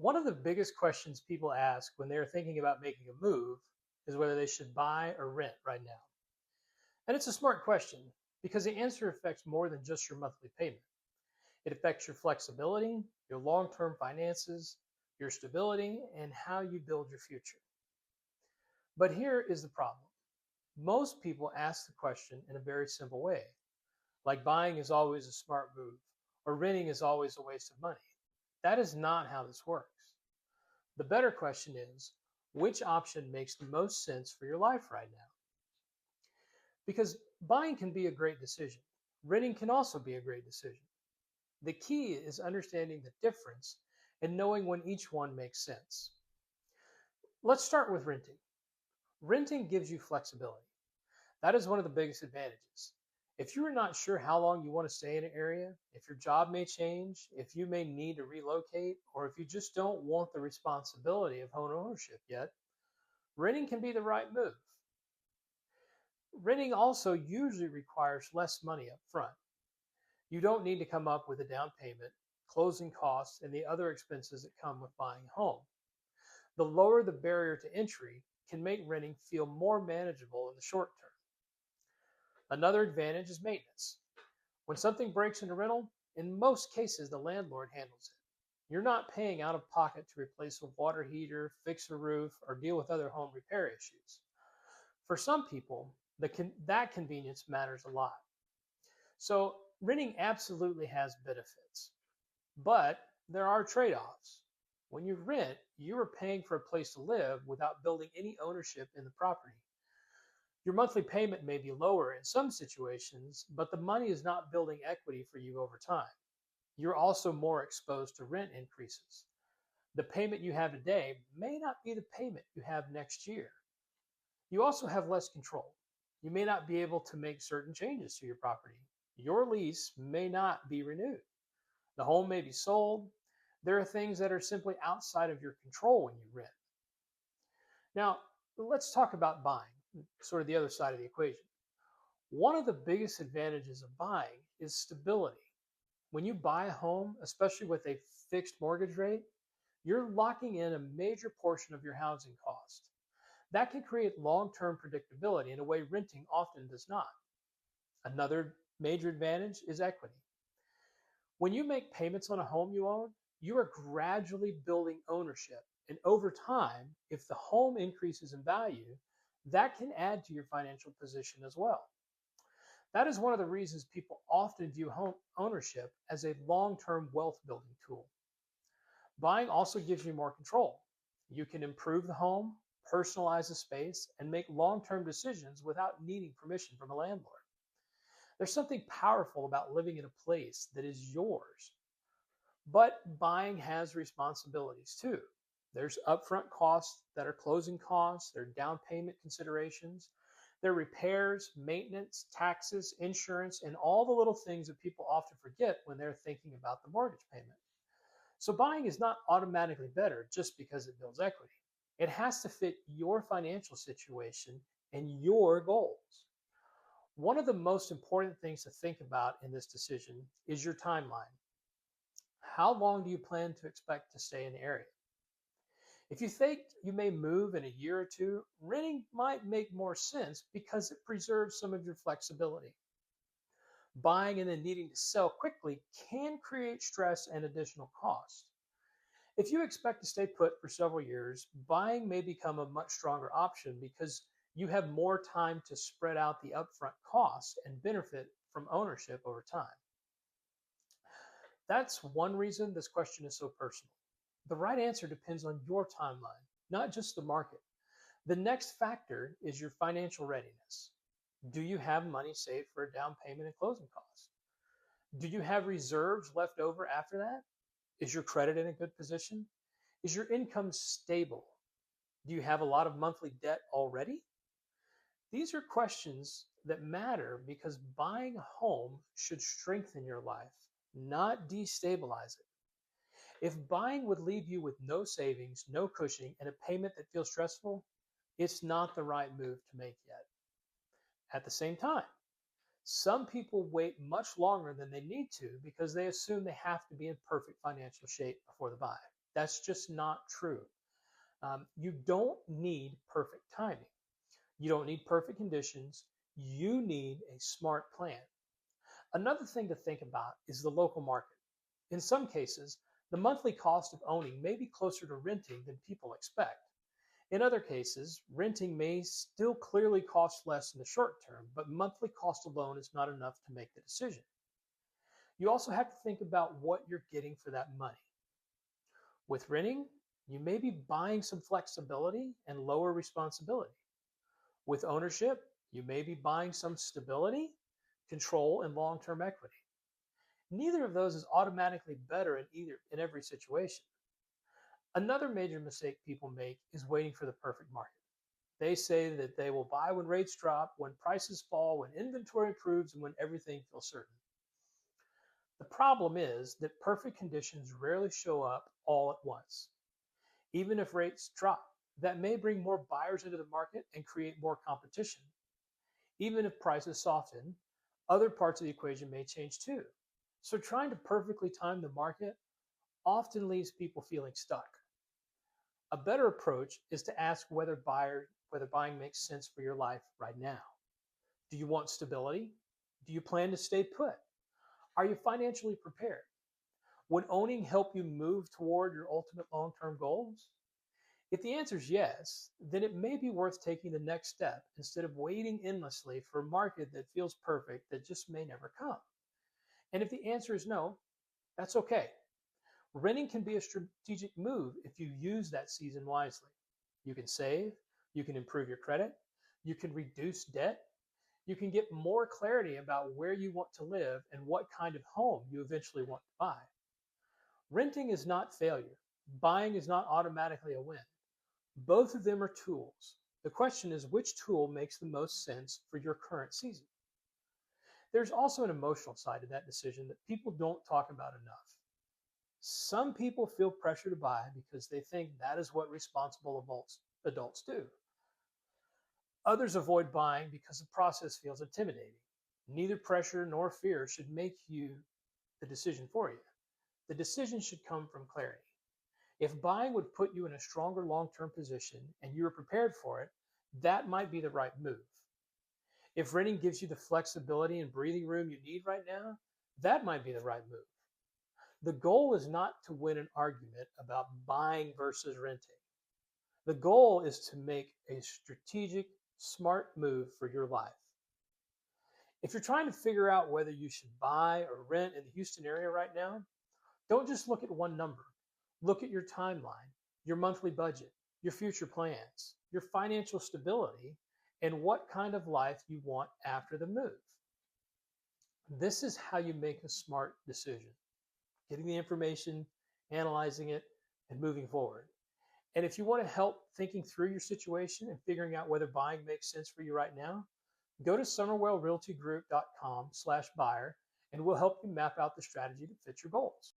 One of the biggest questions people ask when they're thinking about making a move is whether they should buy or rent right now. And it's a smart question because the answer affects more than just your monthly payment. It affects your flexibility, your long term finances, your stability, and how you build your future. But here is the problem most people ask the question in a very simple way, like buying is always a smart move or renting is always a waste of money. That is not how this works. The better question is, which option makes the most sense for your life right now? Because buying can be a great decision, renting can also be a great decision. The key is understanding the difference and knowing when each one makes sense. Let's start with renting. Renting gives you flexibility. That is one of the biggest advantages. If you are not sure how long you want to stay in an area, if your job may change, if you may need to relocate, or if you just don't want the responsibility of home ownership yet, renting can be the right move. Renting also usually requires less money up front. You don't need to come up with a down payment, closing costs, and the other expenses that come with buying a home. The lower the barrier to entry can make renting feel more manageable in the short term. Another advantage is maintenance. When something breaks in a rental, in most cases the landlord handles it. You're not paying out of pocket to replace a water heater, fix a roof, or deal with other home repair issues. For some people, that convenience matters a lot. So, renting absolutely has benefits, but there are trade offs. When you rent, you are paying for a place to live without building any ownership in the property. Your monthly payment may be lower in some situations, but the money is not building equity for you over time. You're also more exposed to rent increases. The payment you have today may not be the payment you have next year. You also have less control. You may not be able to make certain changes to your property. Your lease may not be renewed. The home may be sold. There are things that are simply outside of your control when you rent. Now, let's talk about buying, sort of the other side of the equation. One of the biggest advantages of buying is stability. When you buy a home, especially with a fixed mortgage rate, you're locking in a major portion of your housing cost. That can create long term predictability in a way renting often does not. Another major advantage is equity. When you make payments on a home you own, you are gradually building ownership. And over time, if the home increases in value, that can add to your financial position as well. That is one of the reasons people often view home ownership as a long term wealth building tool. Buying also gives you more control. You can improve the home, personalize the space, and make long term decisions without needing permission from a landlord. There's something powerful about living in a place that is yours. But buying has responsibilities too. There's upfront costs that are closing costs, there are down payment considerations, there are repairs, maintenance, taxes, insurance, and all the little things that people often forget when they're thinking about the mortgage payment. So buying is not automatically better just because it builds equity. It has to fit your financial situation and your goals. One of the most important things to think about in this decision is your timeline. How long do you plan to expect to stay in the area? If you think you may move in a year or two, renting might make more sense because it preserves some of your flexibility. Buying and then needing to sell quickly can create stress and additional costs. If you expect to stay put for several years, buying may become a much stronger option because you have more time to spread out the upfront costs and benefit from ownership over time. That's one reason this question is so personal. The right answer depends on your timeline, not just the market. The next factor is your financial readiness. Do you have money saved for a down payment and closing costs? Do you have reserves left over after that? Is your credit in a good position? Is your income stable? Do you have a lot of monthly debt already? These are questions that matter because buying a home should strengthen your life, not destabilize it. If buying would leave you with no savings, no cushion, and a payment that feels stressful, it's not the right move to make yet. At the same time, some people wait much longer than they need to because they assume they have to be in perfect financial shape before the buy. That's just not true. You don't need perfect timing. You don't need perfect conditions. You need a smart plan. Another thing to think about is the local market. In some cases, the monthly cost of owning may be closer to renting than people expect. In other cases, renting may still clearly cost less in the short term, but monthly cost alone is not enough to make the decision. You also have to think about what you're getting for that money. With renting, you may be buying some flexibility and lower responsibility. With ownership, you may be buying some stability, control, and long-term equity. Neither of those is automatically better in every situation. Another major mistake people make is waiting for the perfect market. They say that they will buy when rates drop, when prices fall, when inventory improves, and when everything feels certain. The problem is that perfect conditions rarely show up all at once. Even if rates drop, that may bring more buyers into the market and create more competition. Even if prices soften, other parts of the equation may change too. So trying to perfectly time the market often leaves people feeling stuck. A better approach is to ask whether buying makes sense for your life right now. Do you want stability? Do you plan to stay put? Are you financially prepared? Would owning help you move toward your ultimate long-term goals? If the answer is yes, then it may be worth taking the next step instead of waiting endlessly for a market that feels perfect that just may never come. And if the answer is no, that's okay. Renting can be a strategic move if you use that season wisely. You can save, you can improve your credit, you can reduce debt, you can get more clarity about where you want to live and what kind of home you eventually want to buy. Renting is not failure. Buying is not automatically a win. Both of them are tools. The question is which tool makes the most sense for your current season. There's also an emotional side to that decision that people don't talk about enough. Some people feel pressure to buy because they think that is what responsible adults do. Others avoid buying because the process feels intimidating. Neither pressure nor fear should make the decision for you. The decision should come from clarity. If buying would put you in a stronger long-term position and you are prepared for it, that might be the right move. If renting gives you the flexibility and breathing room you need right now, that might be the right move. The goal is not to win an argument about buying versus renting. The goal is to make a strategic, smart move for your life. If you're trying to figure out whether you should buy or rent in the Houston area right now, don't just look at one number. Look at your timeline, your monthly budget, your future plans, your financial stability, and what kind of life you want after the move. This is how you make a smart decision. Getting the information, analyzing it, and moving forward. And if you want to help thinking through your situation and figuring out whether buying makes sense for you right now, go to summerwellrealtygroup.com/buyer and we'll help you map out the strategy that fits your goals.